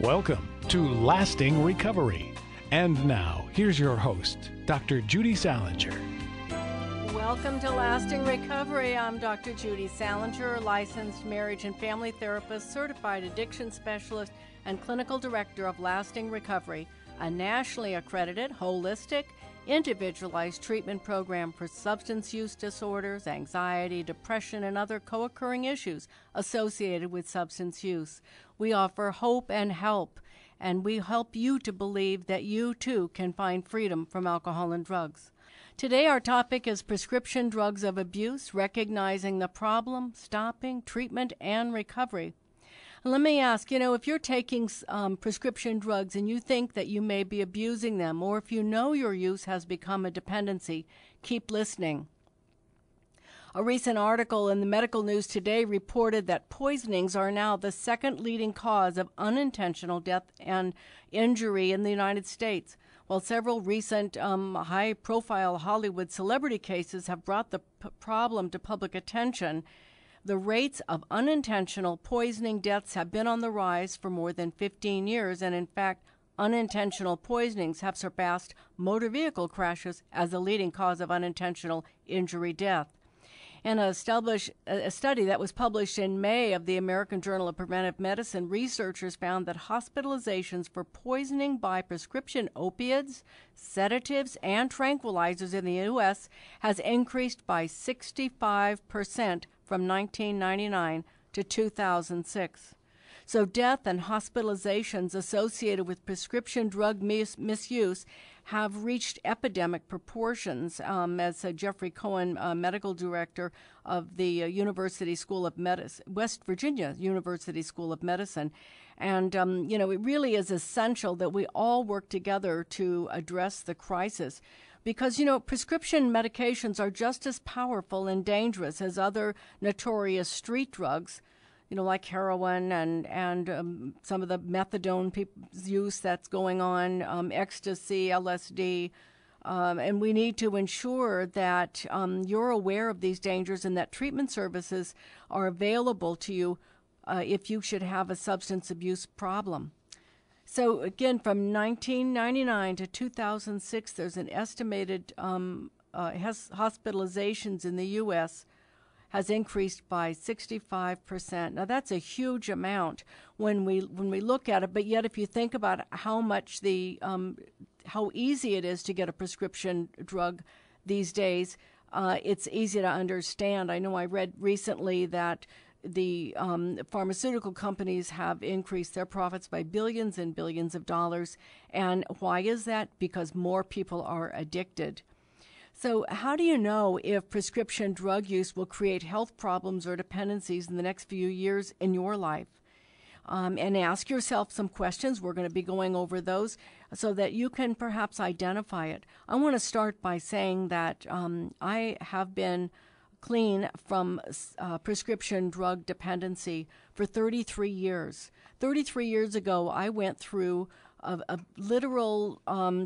Welcome to Lasting Recovery. And now, here's your host, Dr. Judy Saalinger. Welcome to Lasting Recovery. I'm Dr. Judy Saalinger, licensed marriage and family therapist, certified addiction specialist, and clinical director of Lasting Recovery, a nationally accredited, holistic, individualized treatment program for substance use disorders, anxiety, depression, and other co-occurring issues associated with substance use. We offer hope and help, and we help you to believe that you too can find freedom from alcohol and drugs. Today our topic is prescription drugs of abuse, recognizing the problem, stopping, treatment, and recovery. Let me ask, if you're taking prescription drugs and you think that you may be abusing them, or if you know your use has become a dependency, keep listening. A recent article in the Medical News Today reported that poisonings are now the second leading cause of unintentional death and injury in the United States. While several recent high-profile Hollywood celebrity cases have brought the problem to public attention, the rates of unintentional poisoning deaths have been on the rise for more than 15 years, and in fact, unintentional poisonings have surpassed motor vehicle crashes as the leading cause of unintentional injury death. In a study that was published in May of the American Journal of Preventive Medicine, researchers found that hospitalizations for poisoning by prescription opiates, sedatives, and tranquilizers in the U.S. has increased by 65% from 1999 to 2006. So death and hospitalizations associated with prescription drug misuse have reached epidemic proportions, as Jeffrey Cohen, medical director of the University School of Medicine, West Virginia University School of Medicine. And, it really is essential that we all work together to address the crisis. Because, prescription medications are just as powerful and dangerous as other notorious street drugs, like heroin and some of the methadone use that's going on, ecstasy, LSD. And we need to ensure that you're aware of these dangers and that treatment services are available to you if you should have a substance abuse problem. So again, from 1999 to 2006, there's an estimated hospitalizations in the U.S. has increased by 65%. Now that's a huge amount when we look at it. But yet, if you think about how much how easy it is to get a prescription drug these days, it's easy to understand. I know I read recently that the pharmaceutical companies have increased their profits by billions and billions of dollars. And why is that? Because more people are addicted. So how do you know if prescription drug use will create health problems or dependencies in the next few years in your life? And ask yourself some questions. We're going to be going over those so that you can perhaps identify it. I want to start by saying that I have been clean from prescription drug dependency for 33 years. 33 years ago, I went through a literal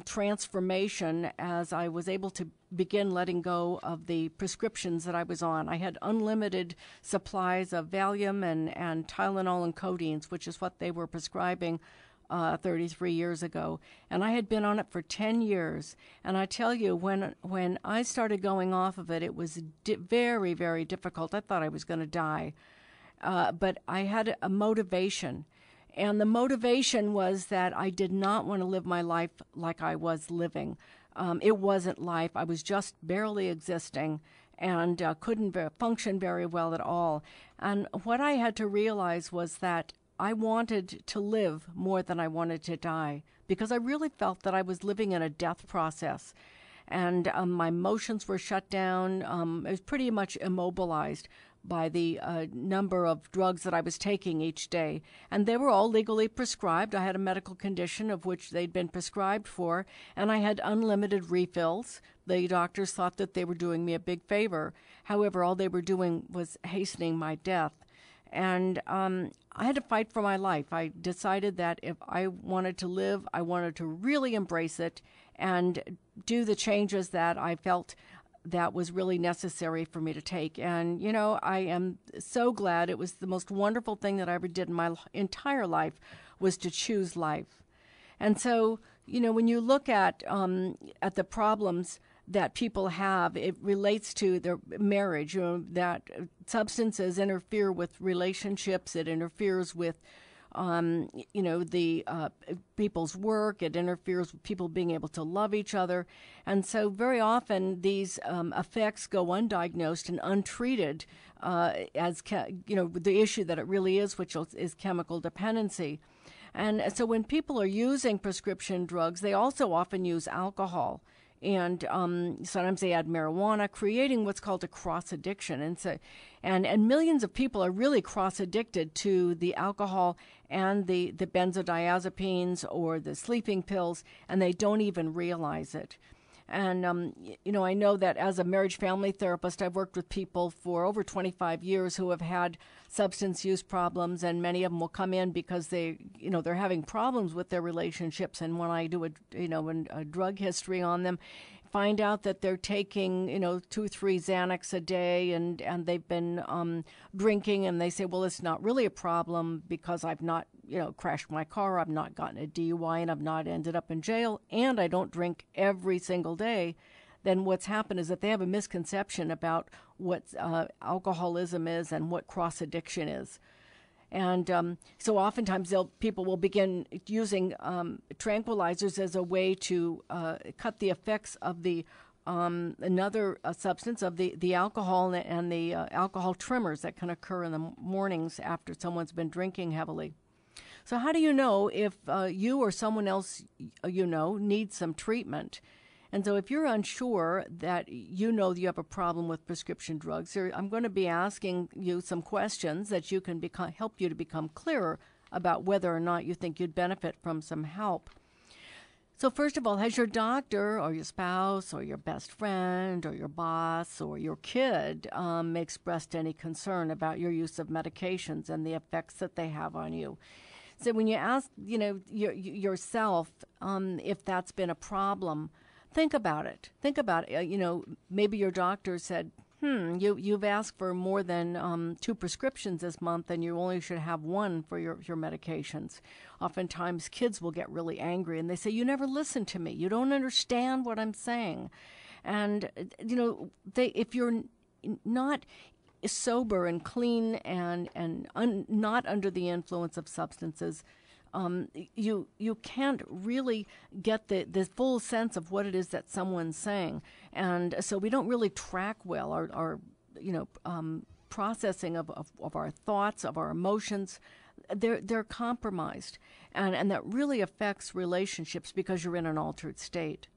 transformation as I was able to begin letting go of the prescriptions that I was on. I had unlimited supplies of Valium and Tylenol and codeines, which is what they were prescribing 33 years ago. And I had been on it for 10 years. And I tell you, when I started going off of it, it was very, very difficult. I thought I was going to die. But I had a motivation. And the motivation was that I did not want to live my life like I was living. It wasn't life. I was just barely existing and couldn't function very well at all. And what I had to realize was that I wanted to live more than I wanted to die, because I really felt that I was living in a death process. And my emotions were shut down. I was pretty much immobilized by the number of drugs that I was taking each day. And they were all legally prescribed. I had a medical condition of which they'd been prescribed for, and I had unlimited refills. The doctors thought that they were doing me a big favor. However, all they were doing was hastening my death. And I had to fight for my life. I decided that if I wanted to live, I wanted to really embrace it and do the changes that I felt that was really necessary for me to take. And, I am so glad. It was the most wonderful thing that I ever did in my entire life, was to choose life. And so, when you look at the problems that people have, it relates to their marriage, that substances interfere with relationships, it interferes with people's work, it interferes with people being able to love each other. And so very often these effects go undiagnosed and untreated as, the issue that it really is, which is chemical dependency. And so when people are using prescription drugs, they also often use alcohol. And sometimes they add marijuana, creating what's called a cross addiction. And so, and millions of people are really cross addicted to the alcohol and the benzodiazepines or the sleeping pills, and they don't even realize it. And, I know that as a marriage family therapist, I've worked with people for over 25 years who have had substance use problems, and many of them will come in because they're having problems with their relationships. And when I do a drug history on them, find out that they're taking, 2-3 Xanax a day, and they've been drinking, and they say, well, it's not really a problem because I've not, crashed my car, I've not gotten a DUI, and I've not ended up in jail, and I don't drink every single day. Then what's happened is that they have a misconception about what alcoholism is and what cross-addiction is. And so oftentimes people will begin using tranquilizers as a way to cut the effects of the another substance of the alcohol and the alcohol tremors that can occur in the mornings after someone's been drinking heavily. So how do you know if you or someone else needs some treatment? And so if you're unsure that you have a problem with prescription drugs, I'm going to be asking you some questions that you can help you to become clearer about whether or not you think you'd benefit from some help. So first of all, has your doctor or your spouse or your best friend or your boss or your kid expressed any concern about your use of medications and the effects that they have on you? So when you ask, yourself if that's been a problem, think about it. Maybe your doctor said, you've asked for more than 2 prescriptions this month, and you only should have 1 for your medications. Oftentimes, kids will get really angry, and they say, you never listen to me. You don't understand what I'm saying. And, if you're not sober and clean and not under the influence of substances, you can't really get the full sense of what it is that someone's saying. And so we don't really track well our processing of our thoughts, of our emotions. They're compromised. And that really affects relationships because you're in an altered state.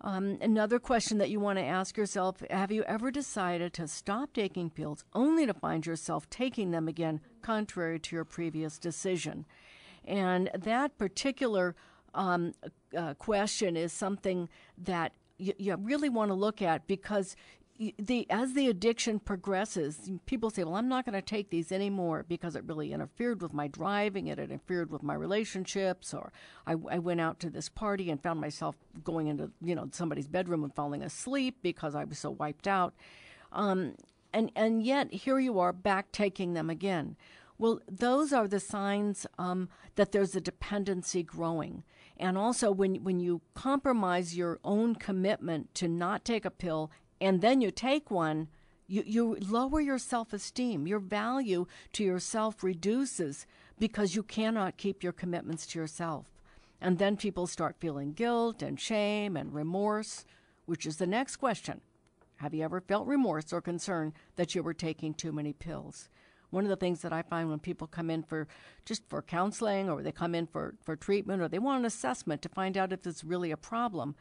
Another question that you want to ask yourself, have you ever decided to stop taking pills only to find yourself taking them again, contrary to your previous decision? And that particular question is something that you really want to look at, because as the addiction progresses, people say, well, I'm not going to take these anymore because it really interfered with my driving, it interfered with my relationships, or I went out to this party and found myself going into somebody's bedroom and falling asleep because I was so wiped out. And yet here you are back taking them again. Well, those are the signs that there's a dependency growing. And also when you compromise your own commitment to not take a pill and then you take one, you lower your self-esteem. Your value to yourself reduces because you cannot keep your commitments to yourself. And then people start feeling guilt and shame and remorse, which is the next question. Have you ever felt remorse or concern that you were taking too many pills? One of the things that I find when people come in for counseling, or they come in for treatment, or they want an assessment to find out if it's really a problem,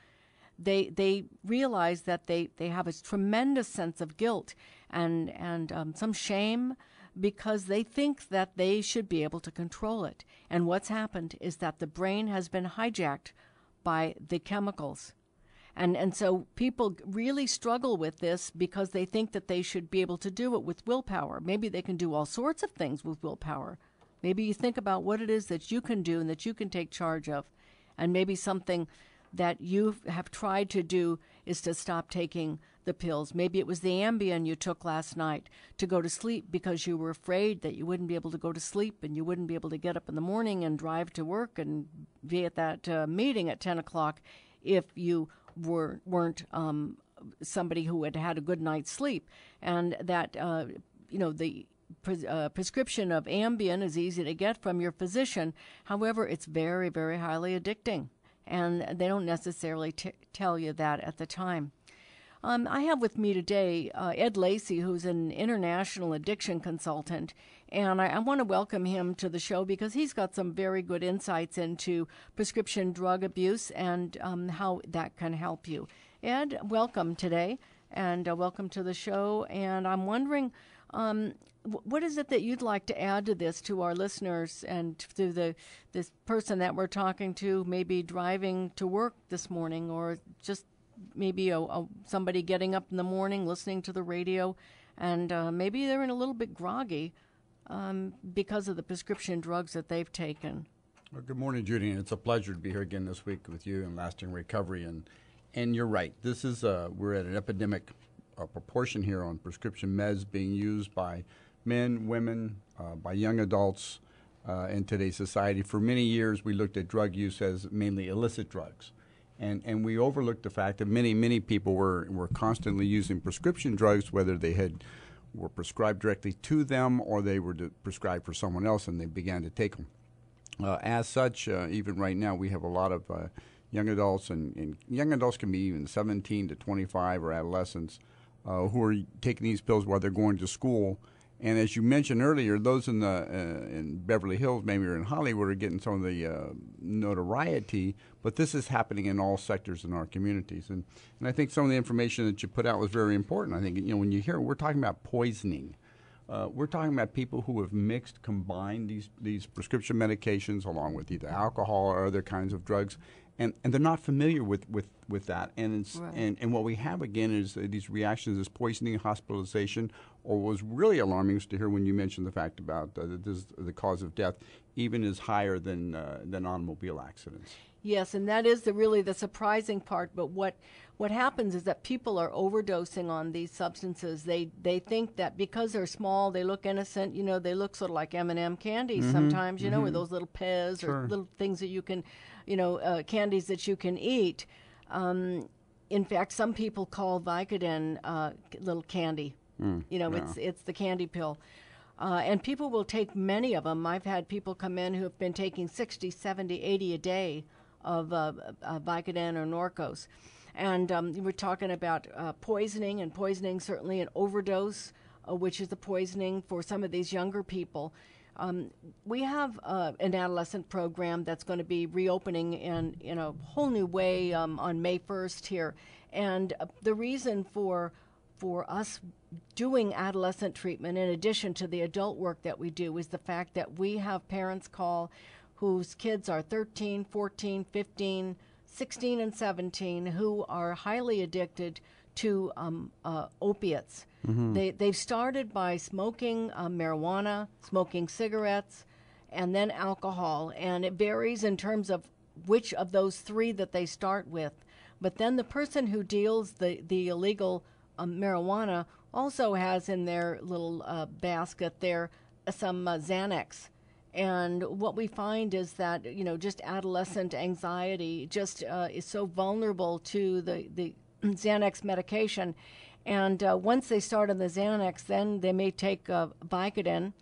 they realize that they have a tremendous sense of guilt and some shame because they think that they should be able to control it. And what's happened is that the brain has been hijacked by the chemicals. And so people really struggle with this because they think that they should be able to do it with willpower. Maybe they can do all sorts of things with willpower. Maybe you think about what it is that you can do and that you can take charge of. And maybe something that you have tried to do is to stop taking the pills. Maybe it was the Ambien you took last night to go to sleep because you were afraid that you wouldn't be able to go to sleep and you wouldn't be able to get up in the morning and drive to work and be at that meeting at 10 o'clock if you weren't somebody who had had a good night's sleep. And that, the prescription of Ambien is easy to get from your physician. However, it's very, very highly addicting, and they don't necessarily tell you that at the time. I have with me today Ed Lacey, who's an international addiction consultant, and I want to welcome him to the show because he's got some very good insights into prescription drug abuse and how that can help you. Ed, welcome today, and welcome to the show. And I'm wondering, what is it that you'd like to add to this to our listeners and to this person that we're talking to, maybe driving to work this morning, or just maybe somebody getting up in the morning, listening to the radio, and maybe they're in a little bit groggy because of the prescription drugs that they've taken? Well, good morning, Judy. It's a pleasure to be here again this week with you in Lasting Recovery. And you're right. This is we're at an epidemic proportion here on prescription meds being used by men, women, by young adults in today's society. For many years, we looked at drug use as mainly illicit drugs. And we overlooked the fact that many people were constantly using prescription drugs, whether they were prescribed directly to them or they were prescribed for someone else and they began to take them. As such, even right now, we have a lot of young adults, and young adults can be even 17 to 25 or adolescents who are taking these pills while they're going to school. And as you mentioned earlier, those in Beverly Hills, maybe or in Hollywood, are getting some of the notoriety, but this is happening in all sectors in our communities. And I think some of the information that you put out was very important. I think, when you hear, we're talking about poisoning. We're talking about people who have combined these prescription medications along with either alcohol or other kinds of drugs, and they're not familiar with that. And right. and what we have again is these reactions, this poisoning, hospitalization, or what was really alarming was to hear when you mentioned the fact about the cause of death even is higher than automobile accidents. Yes, and that is really the surprising part. But what happens is that people are overdosing on these substances. They think that because they're small, they look innocent. They look sort of like M&M candies sometimes. Or those little Pez or little things that you can, candies that you can eat. In fact, some people call Vicodin little candy. It's the candy pill. And people will take many of them. I've had people come in who have been taking 60, 70, 80 a day of Vicodin or Norcos. And we're talking about poisoning, and poisoning certainly an overdose, which is the poisoning for some of these younger people. We have an adolescent program that's going to be reopening in a whole new way on May 1st here. And the reason for us doing adolescent treatment, in addition to the adult work that we do, is the fact that we have parents call whose kids are 13, 14, 15, 16, and 17 who are highly addicted to opiates. Mm-hmm. They've started by smoking marijuana, smoking cigarettes, and then alcohol. And it varies in terms of which of those three that they start with. But then the person who deals the illegal marijuana also has in their little basket there some Xanax. And what we find is that, just adolescent anxiety just is so vulnerable to the Xanax medication. And once they start on the Xanax, then they may take Vicodin,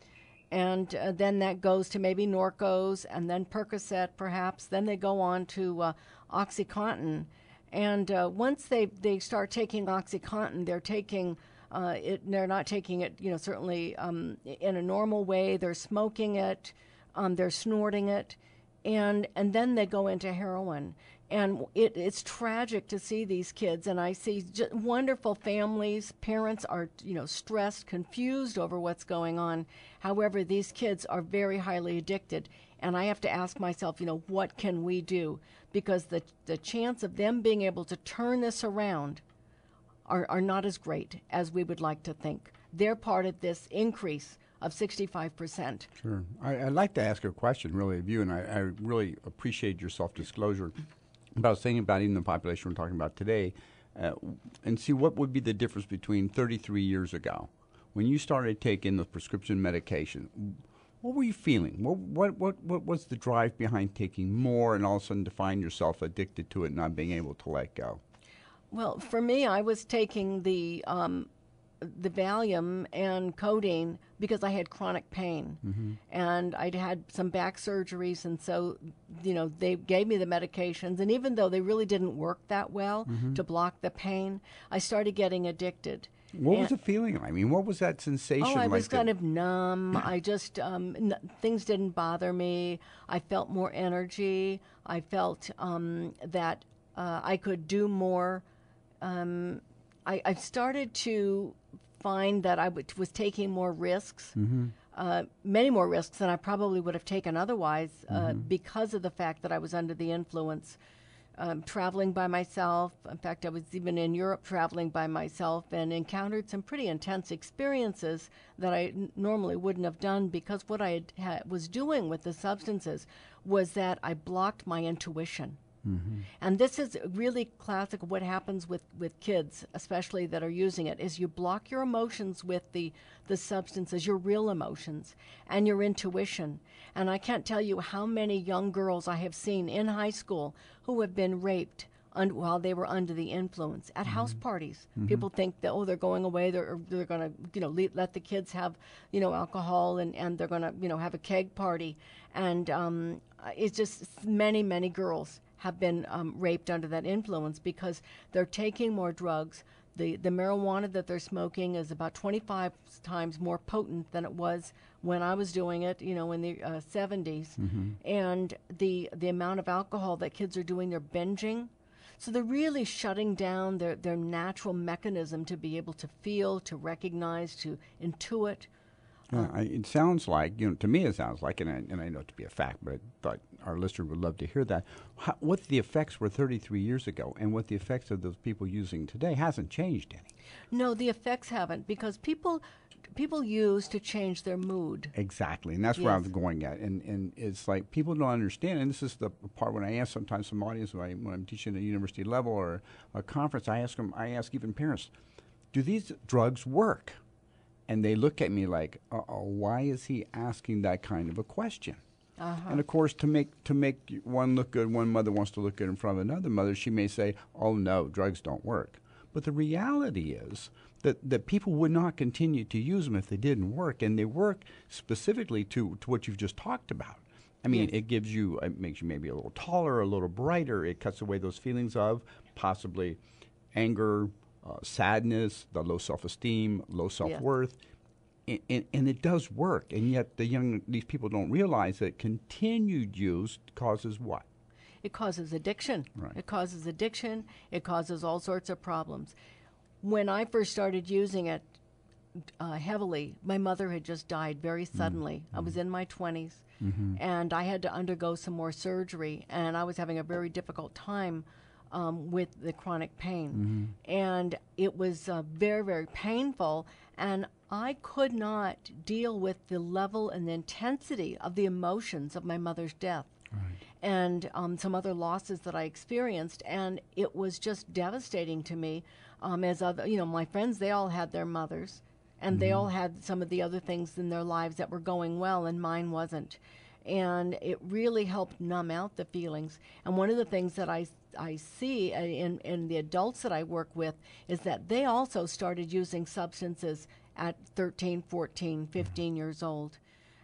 and then that goes to maybe Norcos, and then Percocet perhaps. Then they go on to OxyContin. And once they start taking OxyContin, they're taking it. They're not taking it, certainly in a normal way. They're smoking it, they're snorting it, and then they go into heroin. And it's tragic to see these kids. And I see wonderful families. Parents are, stressed, confused over what's going on. However, these kids are very highly addicted. And I have to ask myself, what can we do? Because the chance of them being able to turn this around are not as great as we would like to think. They're part of this increase of 65%. Sure. I'd like to ask a question, really, of you, and I really appreciate your self-disclosure. But I was thinking about even the population we're talking about today. and see what would be the difference between 33 years ago when you started taking the prescription medication. What were you feeling? What was the drive behind taking more and all of a sudden to find yourself addicted to it and not being able to let go? Well, for me, I was taking the Valium and codeine because I had chronic pain, and I'd had some back surgeries, and so they gave me the medications, and even though they really didn't work that well to block the pain, I started getting addicted. What was the feeling? I mean, what was that sensation like? I was kind of numb. I just things didn't bother me. I felt more energy. I felt that I could do more. I started to find that I was taking more risks, many more risks than I probably would have taken otherwise, because of the fact that I was under the influence. Traveling by myself. In fact, I was even in Europe traveling by myself and encountered some pretty intense experiences that I normally wouldn't have done, because what I was doing with the substances was that I blocked my intuition. And this is really classic of what happens with kids, especially that are using it, is you block your emotions with the substances, your real emotions, and your intuition. And I can't tell you how many young girls I have seen in high school who have been raped while they were under the influence at house parties. People think that, they're going away, they're going to let the kids have alcohol, and they're going to have a keg party. And it's just many girls have been raped under that influence because they're taking more drugs. The marijuana that they're smoking is about 25 times more potent than it was when I was doing it, in the 70s. And the amount of alcohol that kids are doing, they're binging. So they're really shutting down their natural mechanism to be able to feel, to recognize, to intuit. It sounds like, to me it sounds like, and I know it to be a fact, but I thought our listener would love to hear that, what the effects were 33 years ago and what the effects of those people using today hasn't changed any. No, the effects haven't, because people use to change their mood. Exactly, and that's where I was going at. And it's like people don't understand, and this is the part when I ask sometimes some audience, when I'm teaching at a university level or a conference, I ask even parents, do these drugs work? And they look at me like, why is he asking that kind of a question? And of course, to make one look good, one mother wants to look good in front of another mother, she may say, oh no, drugs don't work. But the reality is that people would not continue to use them if they didn't work, and they work specifically to what you've just talked about. I mean, it makes you maybe a little taller, a little brighter. It cuts away those feelings of possibly anger, sadness, the low self-esteem, low self-worth, and it does work. And yet these people don't realize that continued use causes what? It causes addiction. Right. It causes addiction. It causes all sorts of problems. When I first started using it heavily, my mother had just died very suddenly. I was in my 20s, and I had to undergo some more surgery, and I was having a very difficult time with the chronic pain. And it was very, very painful, and I could not deal with the level and the intensity of the emotions of my mother's death. Right. And some other losses that I experienced, and it was just devastating to me. As other, my friends, they all had their mothers, and they all had some of the other things in their lives that were going well, and mine wasn't. And it really helped numb out the feelings. And one of the things that I see in the adults that I work with is that they also started using substances at 13, 14, 15 years old.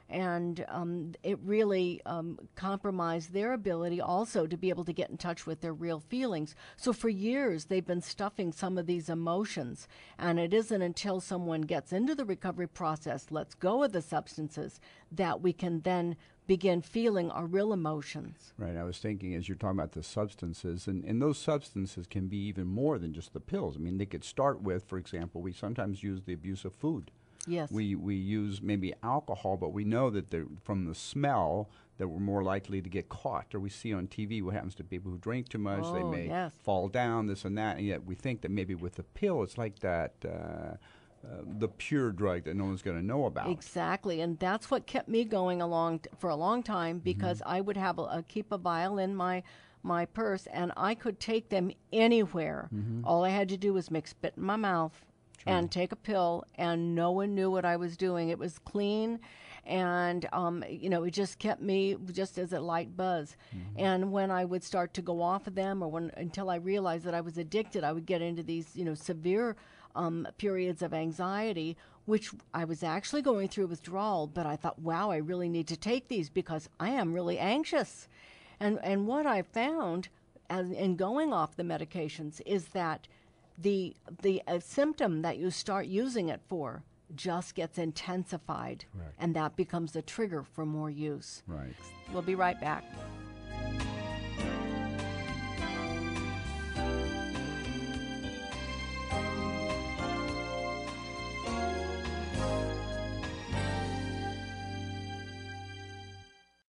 And it really compromised their ability also to be able to get in touch with their real feelings. So for years, they've been stuffing some of these emotions. And it isn't until someone gets into the recovery process, lets go of the substances, that we can then begin feeling our real emotions. Right. I was thinking as you're talking about the substances, and those substances can be even more than just the pills. I mean, they could start with, for example, we sometimes use the abuse of food. Yes. We use maybe alcohol, but we know that from the smell that we're more likely to get caught. Or we see on TV what happens to people who drink too much. They may fall down, this and that, and yet we think that maybe with the pill it's like that the pure drug that no one's going to know about. Exactly, and that's what kept me going along for a long time, because I would have keep a vial in my my purse, and I could take them anywhere. All I had to do was make spit in my mouth and take a pill, and no one knew what I was doing. It was clean, and it just kept me just as a light buzz. And when I would start to go off of them, or until I realized that I was addicted, I would get into these severe periods of anxiety, which I was actually going through withdrawal. But I thought, wow, I really need to take these because I am really anxious. And what I found in going off the medications is that the symptom that you start using it for just gets intensified, and that becomes the trigger for more use. Right. We'll be right back.